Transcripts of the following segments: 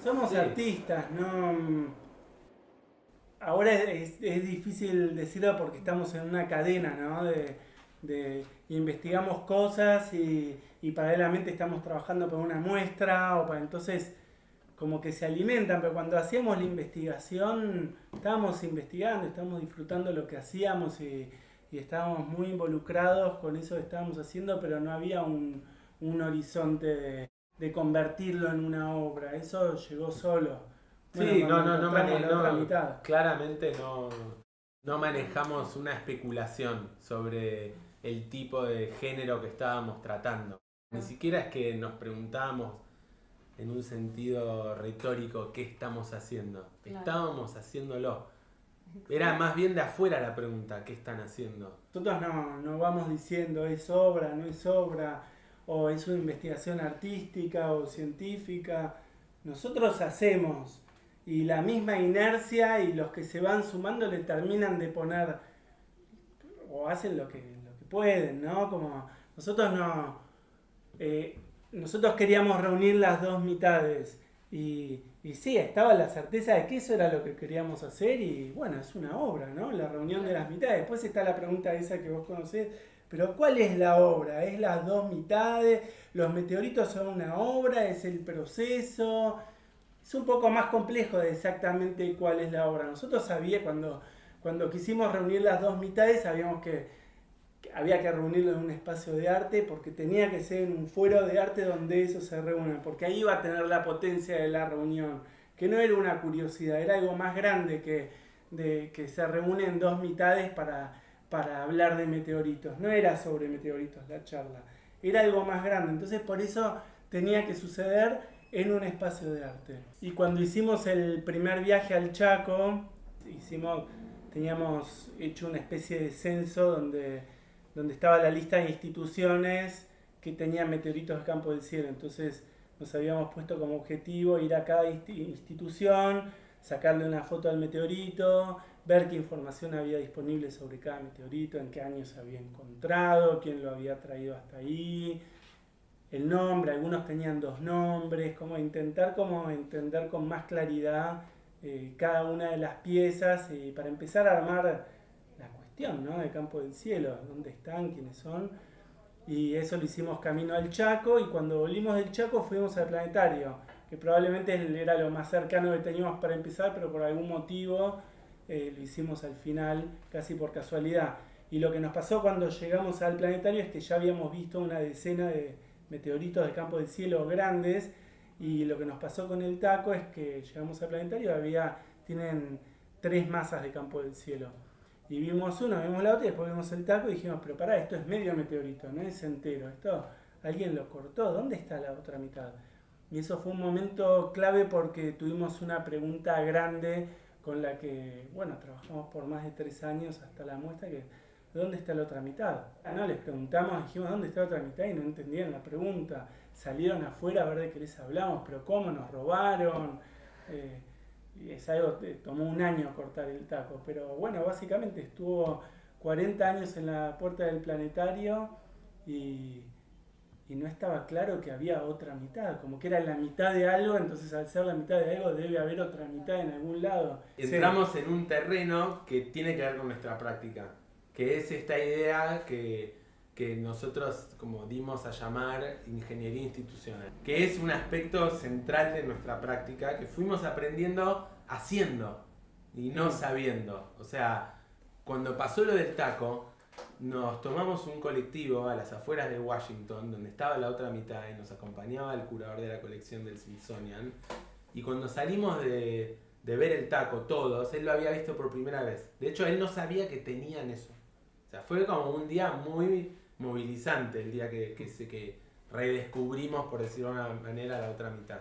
Somos Sí, artistas, ¿no? Ahora es difícil decirlo porque estamos en una cadena, ¿no? De investigamos cosas y paralelamente estamos trabajando para una muestra o para entonces como que se alimentan, pero cuando hacíamos la investigación estábamos investigando, estábamos disfrutando lo que hacíamos y estábamos muy involucrados con eso que estábamos haciendo, pero no había un horizonte de convertirlo en una obra, eso llegó solo. Bueno, sí, cuando encontramos la otra no, mitad. claramente no manejamos una especulación sobre el tipo de género que estábamos tratando. Ni siquiera es que nos preguntábamos en un sentido retórico qué estamos haciendo. Claro. Estábamos haciéndolo. Era más bien de afuera la pregunta, ¿qué están haciendo? Nosotros no vamos diciendo es obra, no es obra, o es una investigación artística o científica. Nosotros hacemos y la misma inercia y los que se van sumando le terminan de poner o hacen lo que pueden, ¿no? Como nosotros no, eh, nosotros queríamos reunir las dos mitades y sí, estaba la certeza de que eso era lo que queríamos hacer y bueno, es una obra, ¿no? La reunión de las mitades. Después está la pregunta esa que vos conocés, pero ¿cuál es la obra? ¿Es las dos mitades? ¿Los meteoritos son una obra? ¿Es el proceso? Es un poco más complejo de exactamente cuál es la obra. Nosotros sabíamos cuando quisimos reunir las dos mitades, sabíamos que había que reunirlo en un espacio de arte porque tenía que ser en un fuero de arte donde eso se reúna, porque ahí iba a tener la potencia de la reunión, que no era una curiosidad, era algo más grande que se reúne en dos mitades para hablar de meteoritos. No era sobre meteoritos la charla, era algo más grande. Entonces por eso tenía que suceder en un espacio de arte. Y cuando hicimos el primer viaje al Chaco, teníamos hecho una especie de censo donde estaba la lista de instituciones que tenían meteoritos de campo del cielo. Entonces nos habíamos puesto como objetivo ir a cada institución, sacarle una foto al meteorito, ver qué información había disponible sobre cada meteorito, en qué año se había encontrado, quién lo había traído hasta ahí, el nombre, algunos tenían dos nombres, como entender con más claridad cada una de las piezas para empezar a armar la cuestión, ¿no? De campo del cielo, dónde están, quiénes son. Y eso lo hicimos camino al Chaco y cuando volvimos del Chaco fuimos al planetario, que probablemente era lo más cercano que teníamos para empezar, pero por algún motivo lo hicimos al final, casi por casualidad. Y lo que nos pasó cuando llegamos al planetario es que ya habíamos visto una decena de meteoritos de campo del cielo grandes y lo que nos pasó con el taco es que llegamos al planetario tienen tres masas de campo del cielo. Y vimos uno, vimos la otra y después vimos el taco y dijimos, pero pará, esto es medio meteorito, no es entero. Esto alguien lo cortó, ¿dónde está la otra mitad? Y eso fue un momento clave porque tuvimos una pregunta grande con la que, bueno, trabajamos por más de 3 años hasta la muestra, que ¿dónde está la otra mitad? No, les preguntamos, dijimos, ¿dónde está la otra mitad? Y no entendían la pregunta. Salieron afuera a ver de qué les hablamos, pero ¿cómo nos robaron? Y es algo, tomó un año cortar el taco, pero bueno, básicamente estuvo 40 años en la puerta del planetario y, y no estaba claro que había otra mitad, como que era la mitad de algo, entonces al ser la mitad de algo debe haber otra mitad en algún lado. Entramos en un terreno que tiene que ver con nuestra práctica, que es esta idea que nosotros como dimos a llamar ingeniería institucional, que es un aspecto central de nuestra práctica que fuimos aprendiendo haciendo y no sabiendo. O sea, cuando pasó lo del taco, nos tomamos un colectivo a las afueras de Washington, donde estaba la otra mitad y nos acompañaba el curador de la colección del Smithsonian, y cuando salimos de ver el taco todos, él lo había visto por primera vez. De hecho, él no sabía que tenían eso. O sea, fue como un día muy movilizante, el día que redescubrimos, por decirlo de una manera, la otra mitad.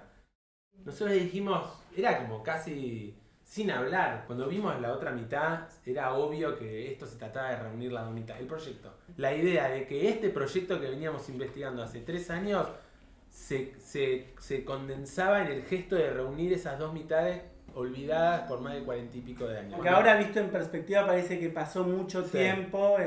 Nosotros dijimos, era como casi sin hablar. Cuando vimos la otra mitad, era obvio que esto se trataba de reunir las dos mitades. El proyecto. La idea de que este proyecto que veníamos investigando hace 3 años se condensaba en el gesto de reunir esas dos mitades olvidadas por más de 40 y pico de años. Porque ahora visto en perspectiva parece que pasó mucho Sí. tiempo,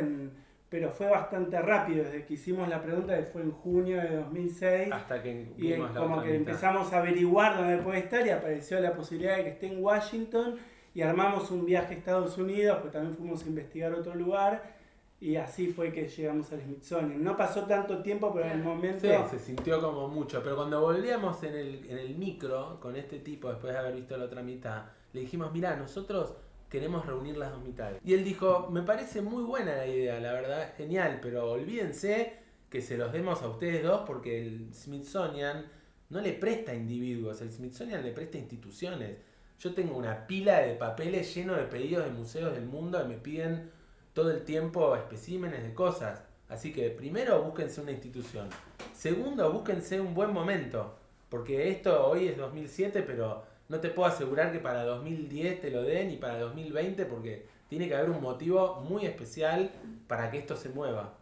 pero fue bastante rápido, desde que hicimos la pregunta, que fue en junio de 2006, hasta que y vimos la como otra que mitad. empezamos a averiguar dónde puede estar y apareció la posibilidad de que esté en Washington y armamos un viaje a Estados Unidos, pues también fuimos a investigar otro lugar y así fue que llegamos al Smithsonian. No pasó tanto tiempo, pero en el momento... Sí, se sintió como mucho, pero cuando volvíamos en el micro con este tipo, después de haber visto la otra mitad, le dijimos, mirá, nosotros queremos reunir las dos mitades. Y él dijo, me parece muy buena la idea, la verdad, es genial, pero olvídense que se los demos a ustedes dos porque el Smithsonian no le presta a individuos, el Smithsonian le presta a instituciones. Yo tengo una pila de papeles llenos de pedidos de museos del mundo que me piden todo el tiempo especímenes de cosas. Así que primero búsquense una institución. Segundo, búsquense un buen momento. Porque esto hoy es 2007, pero no te puedo asegurar que para 2010 te lo den y para 2020 porque tiene que haber un motivo muy especial para que esto se mueva.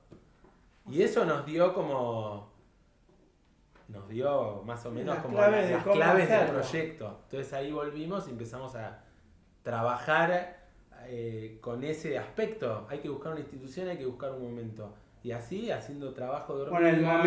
Y eso nos dio más o menos Las como claves de las cómo claves del hacerlo. proyecto. Entonces ahí volvimos y empezamos a trabajar con ese aspecto. Hay que buscar una institución, hay que buscar un momento. Y así, haciendo trabajo de Bueno, hormiga.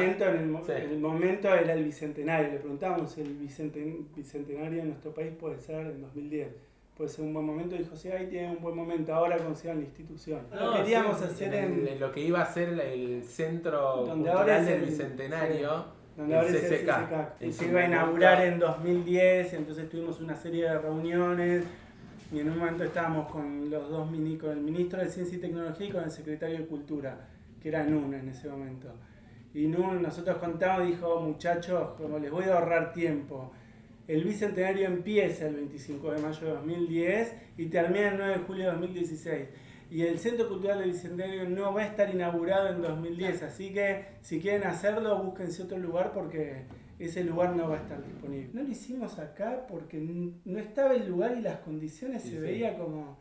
el momento era el bicentenario. Le preguntábamos si el bicentenario de nuestro país puede ser en 2010. Puede ser un buen momento. Dijo, sí, ahí tiene un buen momento. Ahora consigan la institución. No, Lo queríamos sí, hacer en lo que iba a ser el centro donde ahora cultural es del el- bicentenario, sí, donde ahora es el CCK. Y En se su iba a momento- inaugurar en 2010, entonces tuvimos una serie de reuniones y en un momento estábamos con los dos con el ministro de Ciencia y Tecnología y con el secretario de Cultura, que era Nun en ese momento. Y Nun, nosotros contamos, dijo, muchachos, como les voy a ahorrar tiempo, el bicentenario empieza el 25 de mayo de 2010 y termina el 9 de julio de 2016. Y el Centro Cultural del Bicentenario no va a estar inaugurado en 2010, así que si quieren hacerlo, búsquense otro lugar porque ese lugar no va a estar disponible. No lo hicimos acá porque no estaba el lugar y las condiciones Sí, se sí. veía como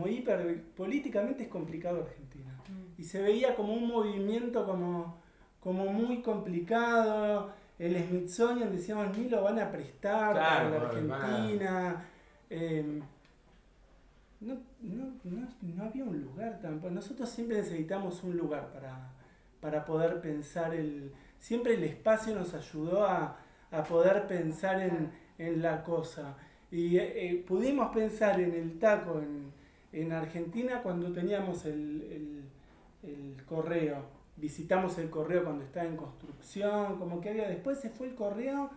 hiper... Políticamente es complicado Argentina. Y se veía como un movimiento como muy complicado. El Smithsonian, decíamos, ni lo van a prestar Claro, para la van a- Argentina. No había un lugar tampoco. Nosotros siempre necesitamos un lugar para poder pensar siempre el espacio nos ayudó a poder pensar en la cosa. Y pudimos pensar en el taco en Argentina cuando teníamos el correo. Visitamos el correo cuando estaba en construcción, como que había. Después se fue el correo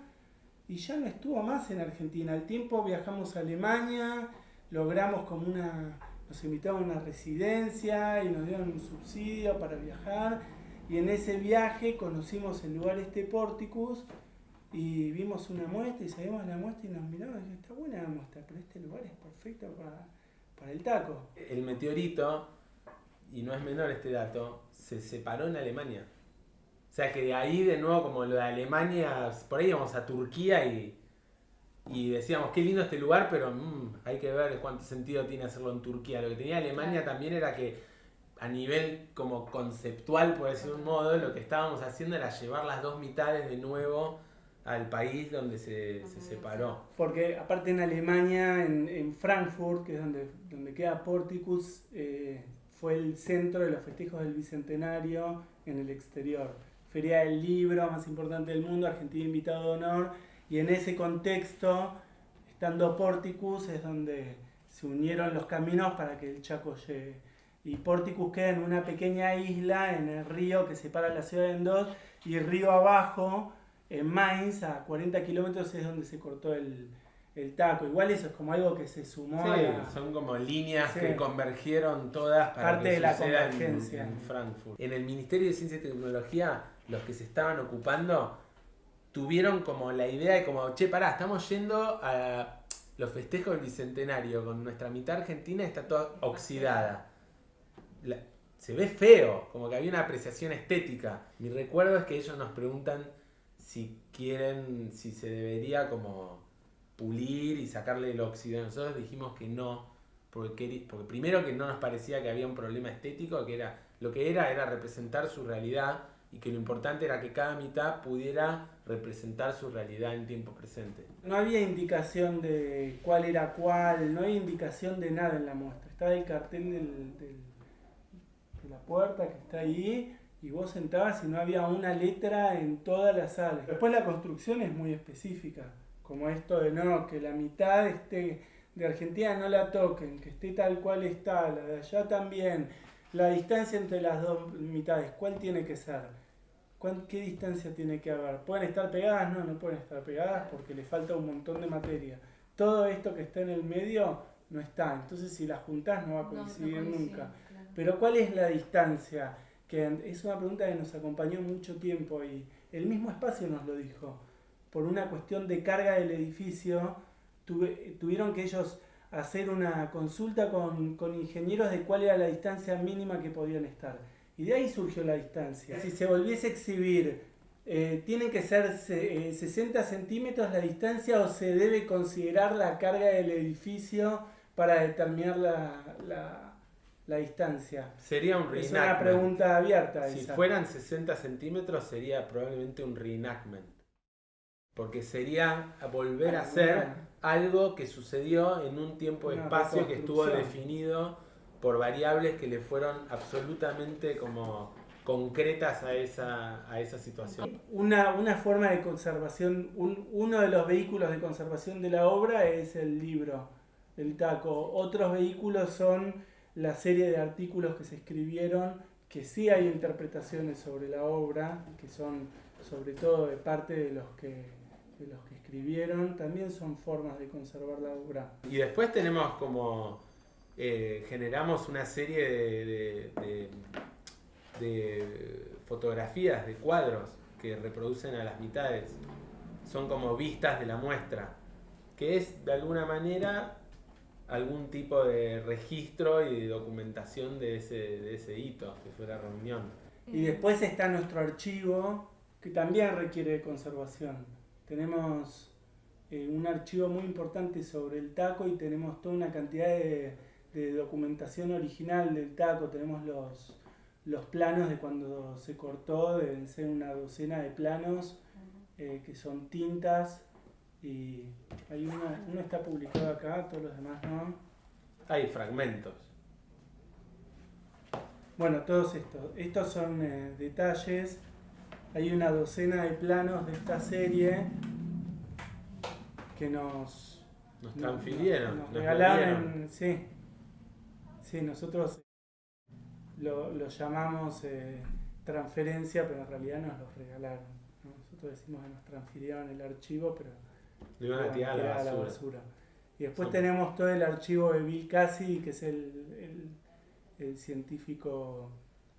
y ya no estuvo más en Argentina. Al tiempo viajamos a Alemania, logramos nos invitaron a una residencia y nos dieron un subsidio para viajar. Y en ese viaje conocimos el lugar Porticus y vimos una muestra y salimos la muestra y nos miramos y dijimos, está buena la muestra, pero este lugar es perfecto para el taco. El meteorito, y no es menor este dato, se separó en Alemania. O sea que de ahí de nuevo como lo de Alemania, por ahí íbamos a Turquía y decíamos qué lindo este lugar, pero hay que ver cuánto sentido tiene hacerlo en Turquía. Lo que tenía Alemania también era que a nivel como conceptual, por decir un modo, lo que estábamos haciendo era llevar las dos mitades de nuevo al país donde se separó. Porque aparte en Alemania, en Frankfurt, que es donde queda Porticus, fue el centro de los festejos del Bicentenario en el exterior. Feria del libro más importante del mundo, Argentina invitado de honor, y en ese contexto, estando Porticus, es donde se unieron los caminos para que el Chaco llegue. Y Porticus queda en una pequeña isla en el río que separa la ciudad en dos, y río abajo, en Mainz, a 40 kilómetros, es donde se cortó el taco. Igual eso es como algo que se sumó Sí, a la... son como líneas Sí. que convergieron todas para Parte que de la suceda convergencia. en Frankfurt. En el Ministerio de Ciencia y Tecnología, los que se estaban ocupando tuvieron como la idea de como, che, pará, estamos yendo a los festejos del Bicentenario con nuestra mitad argentina está toda oxidada. Se ve feo, como que había una apreciación estética. Mi recuerdo es que ellos nos preguntan si se debería como pulir y sacarle el óxido. Nosotros dijimos que no, porque primero que no nos parecía que había un problema estético, que lo que era representar su realidad y que lo importante era que cada mitad pudiera representar su realidad en tiempo presente. No había indicación de cuál era cuál, no había indicación de nada en la muestra. Estaba el cartel que la puerta que está ahí, y vos entrabas y no había una letra en toda la sala. Después la construcción es muy específica, como esto de no, que la mitad de Argentina no la toquen, que esté tal cual está, la de allá también, la distancia entre las dos mitades, ¿cuál tiene que ser? ¿Qué distancia tiene que haber? ¿Pueden estar pegadas? No, no pueden estar pegadas porque le falta un montón de materia. Todo esto que está en el medio no está, entonces si las juntás no va a coincidir nunca. Claro. Pero ¿cuál es la distancia? Que es una pregunta que nos acompañó mucho tiempo y el mismo espacio nos lo dijo. Por una cuestión de carga del edificio, tuvieron que ellos hacer una consulta con ingenieros de cuál era la distancia mínima que podían estar. Y de ahí surgió la distancia. Si se volviese a exhibir, ¿tiene que ser 60 centímetros la distancia o se debe considerar la carga del edificio para determinar la distancia? Sería un reenactment. Es una pregunta abierta. Si fueran 60 centímetros sería probablemente un reenactment. Porque sería volver a hacer algo que sucedió en un tiempo-espacio que estuvo definido por variables que le fueron absolutamente como concretas a esa situación. Una forma de conservación, uno de los vehículos de conservación de la obra es el libro, el taco. Otros vehículos son la serie de artículos que se escribieron, que sí hay interpretaciones sobre la obra, que son sobre todo de parte de los que escribieron, también son formas de conservar la obra. Y después tenemos como generamos una serie de fotografías, de cuadros que reproducen a las mitades. Son como vistas de la muestra, que es de alguna manera algún tipo de registro y de documentación de ese hito, que fue la reunión. Y después está nuestro archivo, que también requiere conservación. Tenemos un archivo muy importante sobre el taco y tenemos toda una cantidad de documentación original del taco. Tenemos los planos de cuando se cortó, deben ser una docena de planos que son tintas, y hay uno está publicado acá, todos los demás no. Hay fragmentos. Bueno, todos estos son detalles. Hay una docena de planos de esta serie que nos transfirieron, nos regalaron. Sí, nosotros lo llamamos transferencia, pero en realidad nos los regalaron, ¿no? Nosotros decimos que nos transfirieron el archivo, pero lo iban a tirar a la basura. Y después tenemos todo el archivo de Bill Cassidy, que es el científico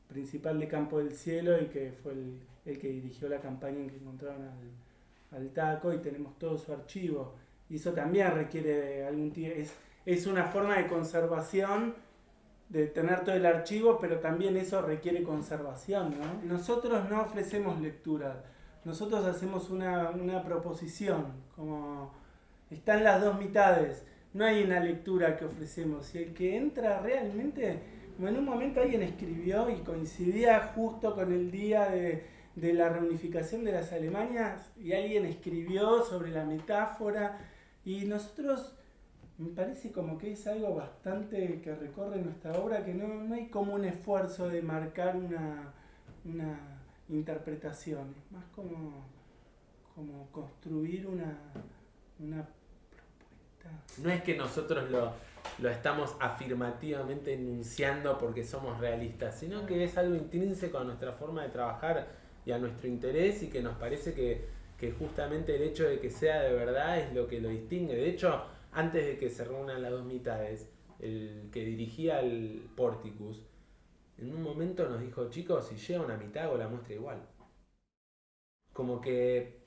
principal de Campo del Cielo y que fue el que dirigió la campaña en que encontraron al taco, y tenemos todo su archivo. Y eso también requiere algún tiempo. Es una forma de conservación, de tener todo el archivo, pero también eso requiere conservación, ¿no? Nosotros no ofrecemos lectura, nosotros hacemos una proposición, como están las dos mitades, no hay una lectura que ofrecemos, y el que entra realmente, como en un momento alguien escribió y coincidía justo con el día de la reunificación de las Alemanias, y alguien escribió sobre la metáfora, y nosotros, me parece como que es algo bastante que recorre nuestra obra, que no hay como un esfuerzo de marcar una interpretación, es más como construir una propuesta. No es que nosotros lo estamos afirmativamente enunciando porque somos realistas, sino que es algo intrínseco a nuestra forma de trabajar y a nuestro interés, y que nos parece que justamente el hecho de que sea de verdad es lo que lo distingue. De hecho, antes de que se reúnan las dos mitades, el que dirigía el Porticus, en un momento nos dijo: chicos, si llega una mitad hago la muestra igual. Como que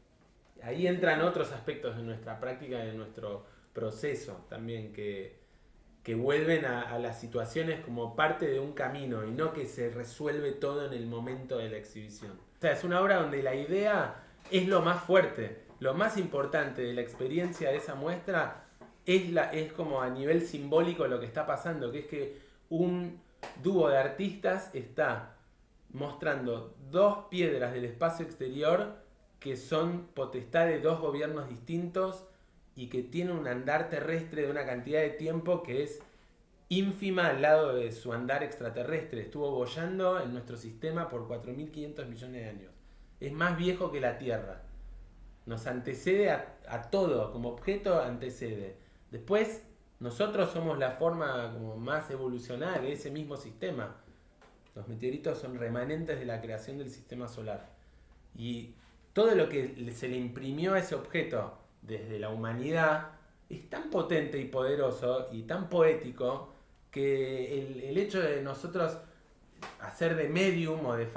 ahí entran otros aspectos de nuestra práctica, de nuestro proceso también, que vuelven a las situaciones como parte de un camino, y no que se resuelve todo en el momento de la exhibición. O sea, es una obra donde la idea es lo más fuerte, lo más importante de la experiencia de esa muestra es como a nivel simbólico lo que está pasando, que es que un dúo de artistas está mostrando dos piedras del espacio exterior que son potestad de dos gobiernos distintos y que tienen un andar terrestre de una cantidad de tiempo que es ínfima al lado de su andar extraterrestre. Estuvo boyando en nuestro sistema por 4.500 millones de años. Es más viejo que la Tierra. Nos antecede a todo, como objeto antecede. Después, nosotros somos la forma como más evolucionada de ese mismo sistema. Los meteoritos son remanentes de la creación del sistema solar. Y todo lo que se le imprimió a ese objeto desde la humanidad es tan potente y poderoso y tan poético que el hecho de nosotros hacer de medium o de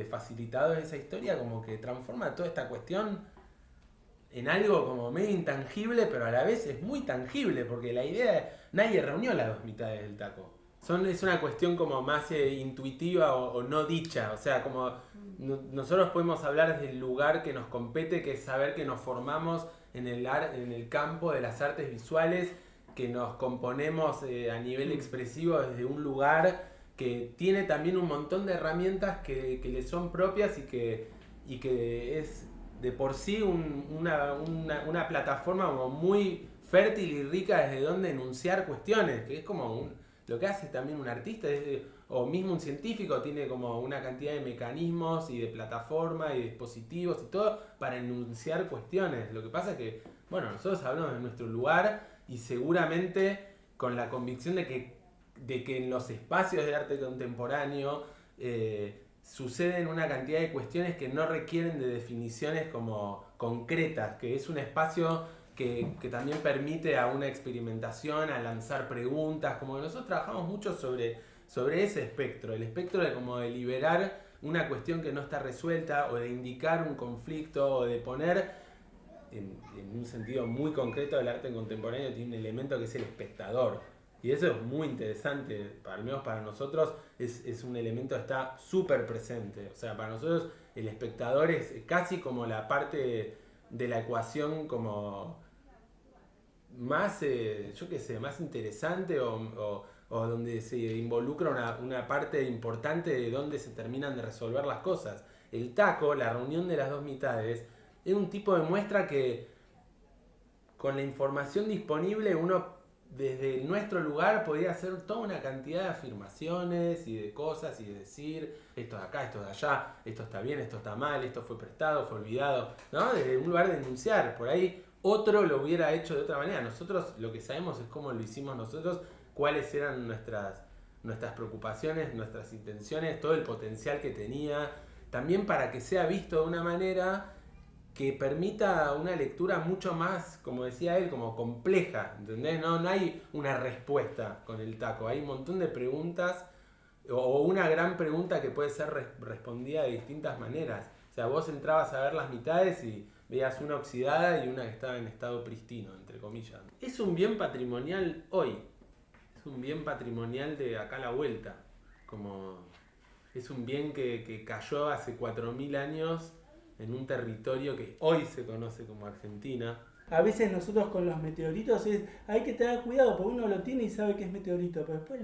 facilitador de esa historia como que transforma toda esta cuestión en algo como medio intangible, pero a la vez es muy tangible, porque la idea, nadie reunió las dos mitades del taco. Es una cuestión como más intuitiva o no dicha, o sea, como nosotros podemos hablar del lugar que nos compete, que es saber que nos formamos en el campo de las artes visuales, que nos componemos a nivel expresivo desde un lugar que tiene también un montón de herramientas que le son propias y que es de por sí una plataforma como muy fértil y rica desde donde enunciar cuestiones, que es como lo que hace también un artista, o mismo un científico, tiene como una cantidad de mecanismos y de plataformas y dispositivos y todo para enunciar cuestiones. Lo que pasa es que, bueno, nosotros hablamos de nuestro lugar y seguramente con la convicción de que en los espacios de arte contemporáneo suceden una cantidad de cuestiones que no requieren de definiciones como concretas, que es un espacio que también permite a una experimentación, a lanzar preguntas, como que nosotros trabajamos mucho sobre ese espectro, el espectro de como de liberar una cuestión que no está resuelta, o de indicar un conflicto, o de poner, en un sentido muy concreto, el arte contemporáneo tiene un elemento que es el espectador. Y eso es muy interesante, al menos para nosotros es un elemento que está súper presente. O sea, para nosotros el espectador es casi como la parte de la ecuación como más, yo qué sé, más interesante o donde se involucra una parte importante de donde se terminan de resolver las cosas. El taco, la reunión de las dos mitades, es un tipo de muestra que con la información disponible uno desde nuestro lugar podría hacer toda una cantidad de afirmaciones y de cosas y de decir esto de acá, esto de allá, esto está bien, esto está mal, esto fue prestado, fue olvidado, ¿no? Desde un lugar de denunciar. Por ahí otro lo hubiera hecho de otra manera. Nosotros lo que sabemos es cómo lo hicimos nosotros, cuáles eran nuestras preocupaciones, nuestras intenciones, todo el potencial que tenía, también para que sea visto de una manera que permita una lectura mucho más, como decía él, como compleja, ¿entendés? No hay una respuesta con el taco, hay un montón de preguntas, o una gran pregunta que puede ser respondida de distintas maneras. O sea, vos entrabas a ver las mitades y veías una oxidada y una que estaba en estado pristino, entre comillas. Es un bien patrimonial hoy, es un bien patrimonial de acá a la vuelta, como es un bien que cayó hace 4.000 años en un territorio que hoy se conoce como Argentina. A veces nosotros con los meteoritos hay que tener cuidado, porque uno lo tiene y sabe que es meteorito, pero después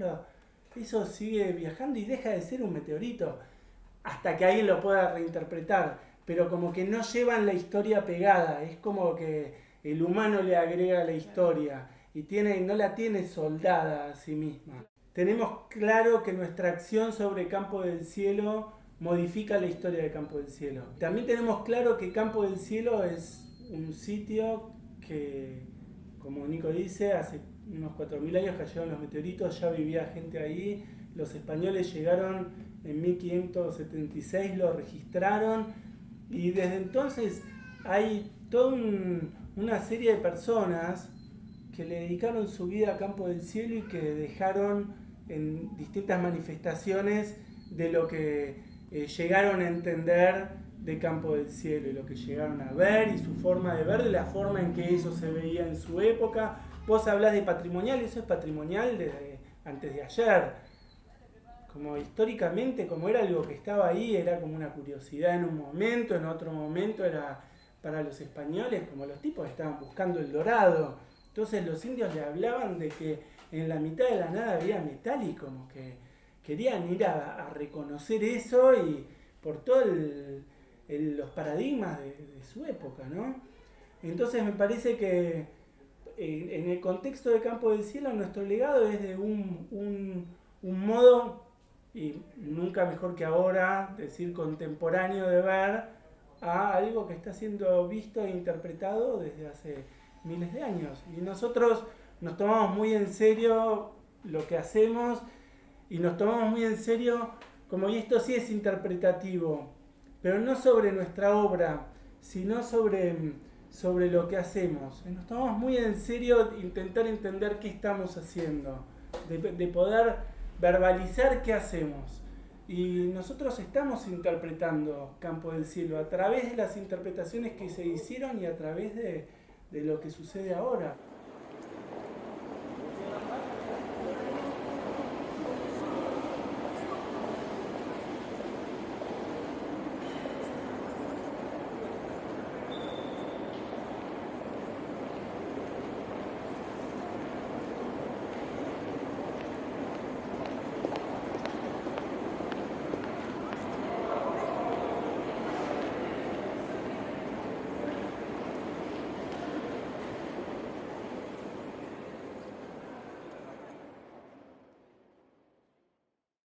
eso sigue viajando y deja de ser un meteorito hasta que alguien lo pueda reinterpretar, pero como que no llevan la historia pegada, es como que el humano le agrega la historia y no la tiene soldada a sí misma. Tenemos claro que nuestra acción sobre Campo del Cielo modifica la historia de Campo del Cielo. También tenemos claro que Campo del Cielo es un sitio que, como Nico dice, hace unos 4.000 años cayeron los meteoritos, ya vivía gente ahí, los españoles llegaron en 1576, lo registraron, y desde entonces hay toda una serie de personas que le dedicaron su vida a Campo del Cielo y que dejaron en distintas manifestaciones de lo que llegaron a entender de Campo del Cielo y lo que llegaron a ver y su forma de ver, de la forma en que eso se veía en su época. Vos hablás de patrimonial, eso es patrimonial desde antes de ayer. Como históricamente, como era algo que estaba ahí, era como una curiosidad en un momento, en otro momento era para los españoles, como los tipos estaban buscando el dorado. Entonces los indios le hablaban de que en la mitad de la nada había metal y como que querían ir a reconocer eso y por todos los paradigmas de su época, ¿no? Entonces me parece que en el contexto de Campo del Cielo, nuestro legado es de un modo, y nunca mejor que ahora, decir contemporáneo de ver a algo que está siendo visto e interpretado desde hace miles de años. Y nosotros nos tomamos muy en serio lo que hacemos y nos tomamos muy en serio, como y esto sí es interpretativo, pero no sobre nuestra obra, sino sobre lo que hacemos. Nos tomamos muy en serio intentar entender qué estamos haciendo, de poder verbalizar qué hacemos. Y nosotros estamos interpretando Campo del Cielo a través de las interpretaciones que se hicieron y a través de lo que sucede ahora.